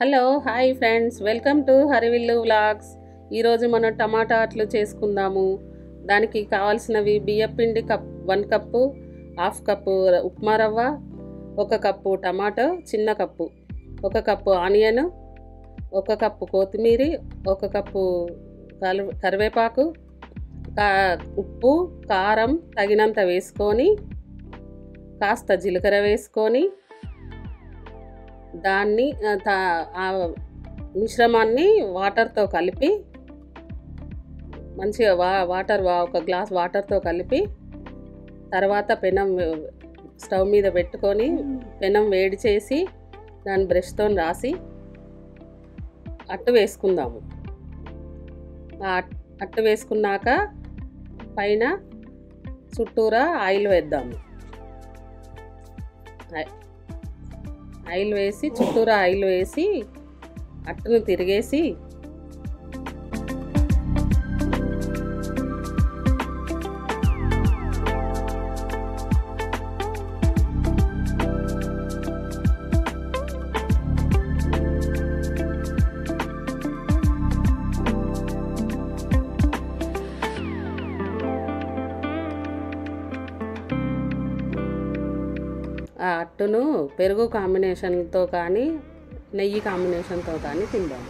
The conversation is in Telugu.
Hello hi friends, welcome to Harivillu vlogs. ఈరోజు మనం టమాటా అట్లు చేసుకుందాము. దానికి కావాల్సినవి బియ్యపిండి 1 కప్పు, హాఫ్ కప్పు ఉప్మా రవ్వ, 1 కప్పు టమాటో చిన్న కప్పు, 1 కప్పు ఆనియన్, 1 కప్పు కొత్తిమీర, 1 కప్పు కరివేపాకు, ఉప్పు కారం తగినంత వేసుకొని కాస్త జీలకర్ర వేసుకొని దాన్ని మిశ్రమాన్ని వాటర్తో కలిపి మంచిగా వాటర్ 1 గ్లాస్ వాటర్తో కలిపి తర్వాత పెనం స్టవ్ మీద పెట్టుకొని పెనం వేడి చేసి దాన్ని బ్రష్తో రాసి అట్టు వేసుకుందాము. అట్టు వేసుకున్నాక పైన చుట్టూరా ఆయిల్ వేద్దాము. చుట్టూరా ఆయిల్ వేసి అట్టును తిరిగేసి ఆ అట్టును పెరుగు కాంబినేషన్తో కానీ నెయ్యి కాంబినేషన్తో కానీ తిందాము.